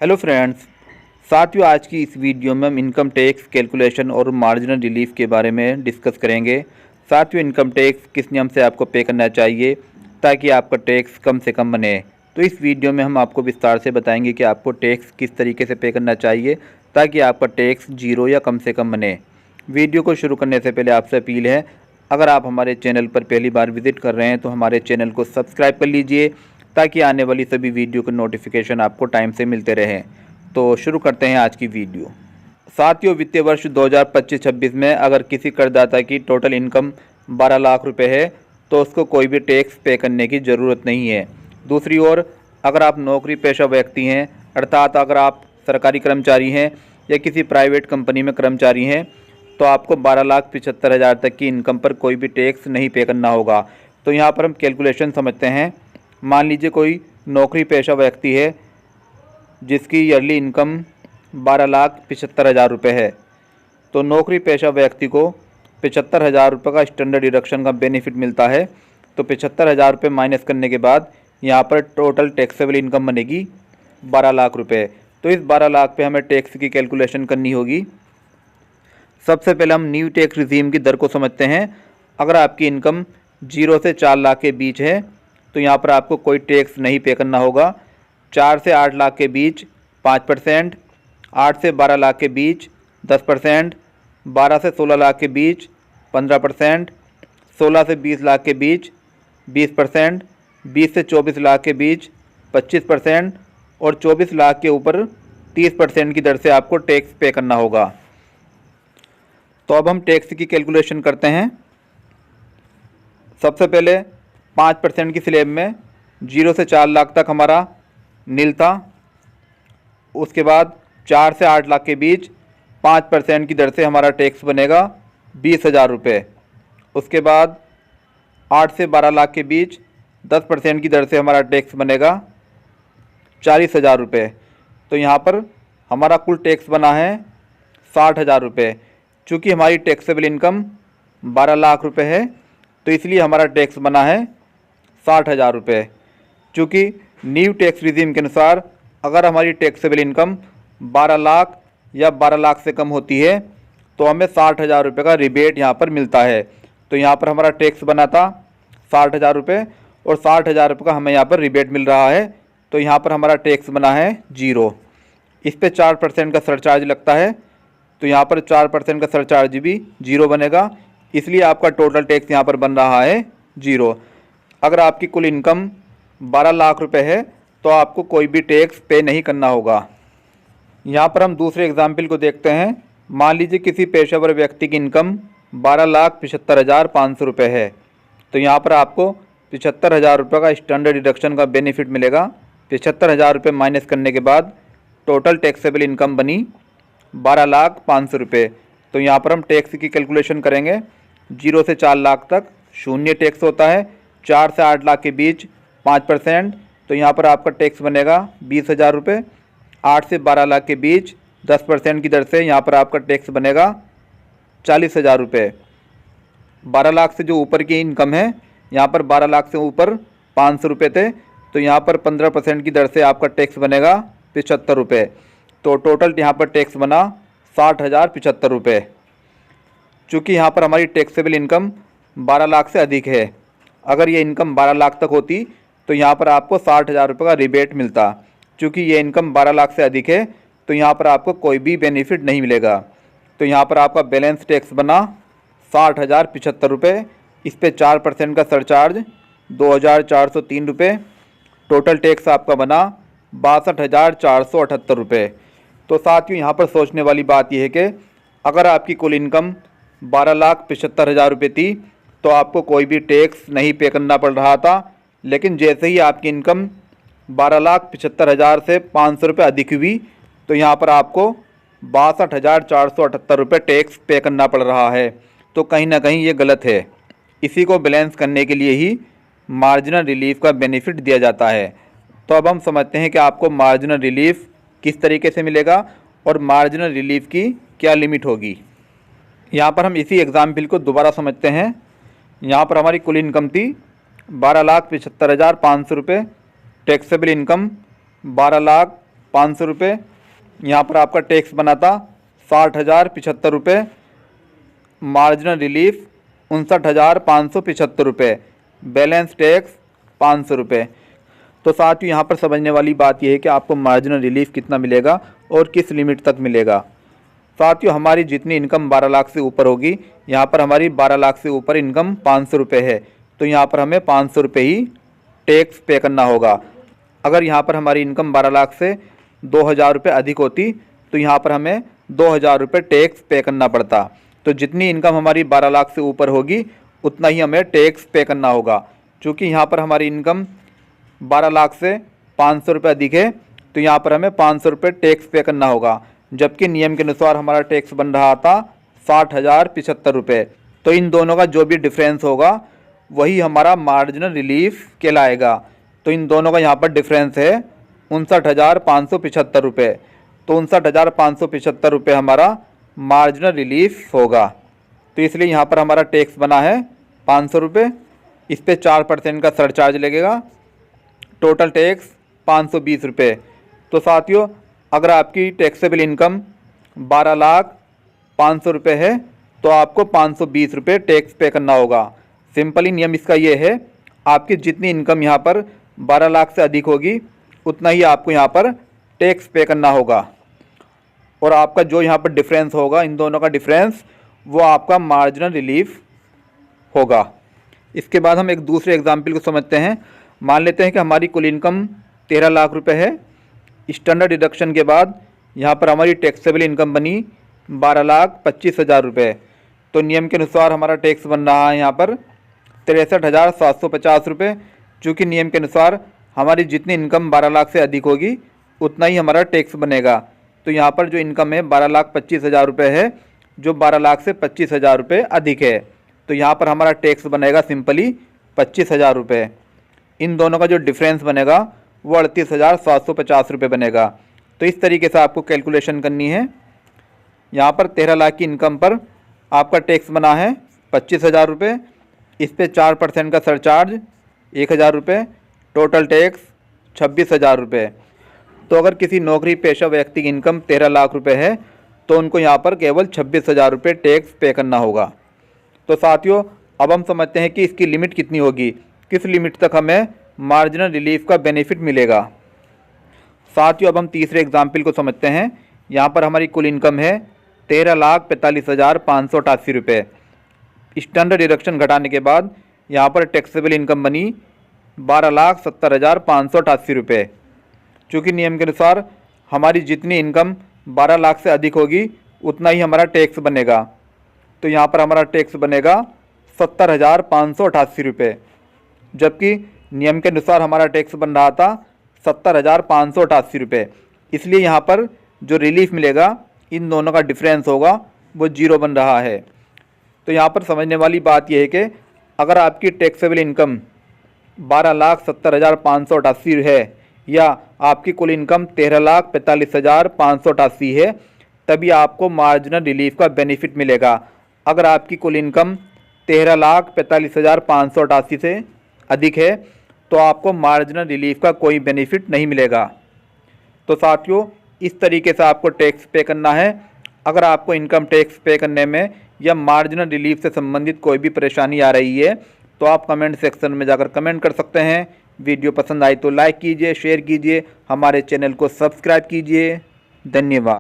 Hello friends, साथियों आज की इस वीडियो में हम इनकम टैक्स कैलकुलेशन और मार्जिनल रिलीफ के बारे में डिस्कस करेंगे। साथियों, इनकम टैक्स किस नियम से आपको पे करना चाहिए ताकि आपका टैक्स कम से कम बने। तो इस वीडियो में हम आपको विस्तार से बताएंगे कि आपको टैक्स किस तरीके से पे करना चाहिए ताकि आपका टैक्स जीरो या कम से कम बने। वीडियो को शुरू करने से पहले आपसे अपील है, अगर आप हमारे चैनल पर पहली बार विजिट कर रहे हैं तो हमारे चैनल को सब्सक्राइब कर लीजिए ताकि आने वाली सभी वीडियो के नोटिफिकेशन आपको टाइम से मिलते रहें। तो शुरू करते हैं आज की वीडियो। साथियों, वित्तीय वर्ष 2025-26 में अगर किसी करदाता की टोटल इनकम 12 लाख रुपए है तो उसको कोई भी टैक्स पे करने की ज़रूरत नहीं है। दूसरी ओर, अगर आप नौकरी पेशा व्यक्ति हैं, अर्थात अगर आप सरकारी कर्मचारी हैं या किसी प्राइवेट कंपनी में कर्मचारी हैं, तो आपको 12,75,000 तक की इनकम पर कोई भी टैक्स नहीं पे करना होगा। तो यहाँ पर हम कैलकुलेशन समझते हैं। मान लीजिए कोई नौकरी पेशा व्यक्ति है जिसकी ईयरली इनकम 12,75,000 रुपये है, तो नौकरी पेशा व्यक्ति को 75,000 रुपये का स्टैंडर्ड डिडक्शन का बेनिफिट मिलता है। तो 75,000 रुपये माइनस करने के बाद यहाँ पर टोटल टैक्सेबल इनकम बनेगी 12 लाख रुपये। तो इस 12 लाख पे हमें टैक्स की कैलकुलेशन करनी होगी। सबसे पहले हम न्यू टैक्स रिजीम की दर को समझते हैं। अगर आपकी इनकम 0 से 4 लाख के बीच है तो यहाँ पर आपको कोई टैक्स नहीं पे करना होगा। 4 से 8 लाख के बीच 5%, 8 से 12 लाख के बीच 10%, 12 से 16 लाख के बीच 15%, 16 से 20 लाख के बीच 20%, 20 से 24 लाख के बीच 25% और 24 लाख के ऊपर 30% की दर से आपको टैक्स पे करना होगा। तो अब हम टैक्स की कैलकुलेशन करते हैं। सबसे पहले 5% की स्लैब में 0 से 4 लाख तक हमारा नील था। उसके बाद 4 से 8 लाख के बीच 5% की दर से हमारा टैक्स बनेगा 20,000 रुपये। उसके बाद 8 से 12 लाख के बीच 10% की दर से हमारा टैक्स बनेगा 40,000 रुपये। तो यहाँ पर हमारा कुल टैक्स बना है 60,000 रुपये। चूँकि हमारी टैक्सेबल इनकम 12 लाख रुपये है तो इसलिए हमारा टैक्स बना है 60,000 रुपये। चूँकि न्यू टैक्स रिजीम के अनुसार अगर हमारी टैक्सेबल इनकम 12 लाख या 12 लाख से कम होती है तो हमें 60,000 रुपये का रिबेट यहाँ पर मिलता है। तो यहाँ पर हमारा टैक्स बना था 60,000 रुपये और 60,000 रुपये का हमें यहाँ पर रिबेट मिल रहा है। तो यहाँ पर हमारा टैक्स बना है 0। इस पर 4% का सरचार्ज लगता है, तो यहाँ पर 4% का सरचार्ज भी 0 बनेगा, इसलिए आपका टोटल टैक्स यहाँ पर बन रहा है 0। अगर आपकी कुल इनकम 12 लाख रुपए है तो आपको कोई भी टैक्स पे नहीं करना होगा। यहाँ पर हम दूसरे एग्जाम्पल को देखते हैं। मान लीजिए किसी पेशेवर व्यक्ति की इनकम 12,75,500 रुपये है, तो यहाँ पर आपको 75,000 रुपये का स्टैंडर्ड डिडक्शन का बेनिफिट मिलेगा। 75,000 रुपये माइनस करने के बाद टोटल टैक्सेबल इनकम बनी 12,05,000 रुपये। तो यहाँ पर हम टैक्स की कैलकुलेशन करेंगे। 0 से 4 लाख तक शून्य टैक्स होता है, 4 से 8 लाख के बीच 5%, तो यहाँ पर आपका टैक्स बनेगा 20,000 रुपये। 8 से 12 लाख के बीच 10% की दर से यहाँ पर आपका टैक्स बनेगा 40,000 रुपये। 12 लाख से जो ऊपर की इनकम है, यहाँ पर 12 लाख से ऊपर 500 रुपये थे, तो यहाँ पर 15% की दर से आपका टैक्स बनेगा 75 रुपये। तो टोटल यहाँ पर टैक्स बना 60,075 रुपये। चूँकि यहाँ पर हमारी टैक्सेबल इनकम 12 लाख से अधिक है, अगर ये इनकम 12 लाख तक होती तो यहाँ पर आपको 60,000 रुपये का रिबेट मिलता। चूँकि ये इनकम 12 लाख से अधिक है तो यहाँ पर आपको कोई भी बेनिफिट नहीं मिलेगा। तो यहाँ पर आपका बैलेंस टैक्स बना 60,075 रुपये। इस पर 4% का सरचार्ज 2,403 रुपये। टोटल टैक्स आपका बना 62,478 रुपये। तो साथियों, यहाँ पर सोचने वाली बात यह है कि अगर आपकी कुल इनकम 12,75,000 रुपये थी तो आपको कोई भी टैक्स नहीं पे करना पड़ रहा था, लेकिन जैसे ही आपकी इनकम 12,75,000 से 500 रुपये अधिक हुई तो यहाँ पर आपको 62,478 रुपये टैक्स पे करना पड़ रहा है। तो कहीं ना कहीं ये गलत है। इसी को बैलेंस करने के लिए ही मार्जिनल रिलीफ का बेनिफिट दिया जाता है। तो अब हम समझते हैं कि आपको मार्जिनल रिलीफ किस तरीके से मिलेगा और मार्जिनल रिलीफ की क्या लिमिट होगी। यहाँ पर हम इसी एग्जाम्पल को दोबारा समझते हैं। यहाँ पर हमारी कुल इनकम थी 12,75,500 रुपये, टैक्सेबल इनकम 12,00,000 500 रुपये। यहाँ पर आपका टैक्स बना था 60,075 रुपये। मार्जिनल रिलीफ 59,575 रुपये। बैलेंस टैक्स 500 रुपये। तो साथियों यहाँ पर समझने वाली बात यह है कि आपको मार्जिनल रिलीफ कितना मिलेगा और किस लिमिट तक मिलेगा। साथियों हमारी जितनी इनकम 12 लाख से ऊपर होगी, यहाँ पर हमारी 12 लाख से ऊपर इनकम 500 रुपये है, तो यहाँ पर हमें 500 रुपये ही टैक्स पे करना होगा। अगर यहाँ पर हमारी इनकम 12 लाख से 2,000 रुपये अधिक होती तो यहाँ पर हमें 2,000 रुपये टैक्स पे करना पड़ता। तो जितनी इनकम हमारी 12 लाख से ऊपर होगी उतना ही हमें टैक्स पे करना होगा। चूँकि यहाँ पर हमारी इनकम 12 लाख से 500 रुपये अधिक है तो यहाँ पर हमें 500 रुपये टैक्स पे करना होगा, जबकि नियम के अनुसार हमारा टैक्स बन रहा था 60,075 रुपये। तो इन दोनों का जो भी डिफरेंस होगा वही हमारा मार्जिनल रिलीफ कहलाएगा। तो इन दोनों का यहाँ पर डिफरेंस है 59,575 रुपये। तो 59,575 रुपये हमारा मार्जिनल रिलीफ होगा। तो इसलिए यहाँ पर हमारा टैक्स बना है 500 रुपये। इस पर 4% का सरचार्ज लगेगा। टोटल टैक्स 520 रुपये। तो साथियों अगर आपकी टैक्सेबल इनकम 12,05,00,000 रुपये है तो आपको 520 रुपये टैक्स पे करना होगा। सिंपली नियम इसका ये है, आपकी जितनी इनकम यहाँ पर 12 लाख से अधिक होगी उतना ही आपको यहाँ पर टैक्स पे करना होगा। और आपका जो यहाँ पर डिफरेंस होगा, इन दोनों का डिफरेंस, वो आपका मार्जिनल रिलीफ होगा। इसके बाद हम एक दूसरे एग्जाम्पल को समझते हैं। मान लेते हैं कि हमारी कुल इनकम 13 लाख रुपए है। स्टैंडर्ड डिडक्शन के बाद यहाँ पर हमारी टैक्सेबल इनकम बनी 12,25,000 रुपये। तो नियम के अनुसार हमारा टैक्स बन रहा है यहाँ पर 63,750 रुपये। चूँकि नियम के अनुसार हमारी जितनी इनकम 12 लाख से अधिक होगी उतना ही हमारा टैक्स बनेगा। तो यहाँ पर जो इनकम है 12,25,000 रुपये है, जो 12 लाख से 25,000 रुपये अधिक है। तो यहाँ पर हमारा टैक्स बनेगा सिंपली 25,000 रुपये। इन दोनों का जो डिफरेंस बनेगा वो 38,750 रुपये बनेगा। तो इस तरीके से आपको कैलकुलेशन करनी है। यहाँ पर 13 लाख की इनकम पर आपका टैक्स बना है 25,000 रुपये। इस पर 4% का सरचार्ज 1,000 रुपये। टोटल टैक्स 26,000 रुपये। तो अगर किसी नौकरी पेशा व्यक्ति की इनकम 13 लाख रुपये है तो उनको यहाँ पर केवल 26,000 रुपये टैक्स पे करना होगा। तो साथियों अब हम समझते हैं कि इसकी लिमिट कितनी होगी, किस लिमिट तक हमें मार्जिनल रिलीफ का बेनिफिट मिलेगा। साथियों अब हम तीसरे एग्जाम्पल को समझते हैं। यहाँ पर हमारी कुल इनकम है 13,45,588 रुपये। स्टैंडर्ड डिडक्शन घटाने के बाद यहाँ पर टैक्सेबल इनकम बनी 12,70,588 रुपये। चूँकि नियम के अनुसार हमारी जितनी इनकम 12 लाख से अधिक होगी उतना ही हमारा टैक्स बनेगा। तो यहाँ पर हमारा टैक्स बनेगा 70,588 रुपये, जबकि नियम के अनुसार हमारा टैक्स बन रहा था 70,588 रुपये। इसलिए यहाँ पर जो रिलीफ मिलेगा, इन दोनों का डिफरेंस होगा वो 0 बन रहा है। तो यहाँ पर समझने वाली बात यह है कि अगर आपकी टैक्सेबल इनकम 12,70,588 है या आपकी कुल इनकम 13,45,588 है, तभी आपको मार्जिनल रिलीफ का बेनिफिट मिलेगा। अगर आपकी कुल इनकम 13,45,588 से अधिक है तो आपको मार्जिनल रिलीफ का कोई बेनिफिट नहीं मिलेगा। तो साथियों इस तरीके से आपको टैक्स पे करना है। अगर आपको इनकम टैक्स पे करने में या मार्जिनल रिलीफ से संबंधित कोई भी परेशानी आ रही है तो आप कमेंट सेक्शन में जाकर कमेंट कर सकते हैं। वीडियो पसंद आई तो लाइक कीजिए, शेयर कीजिए, हमारे चैनल को सब्सक्राइब कीजिए। धन्यवाद।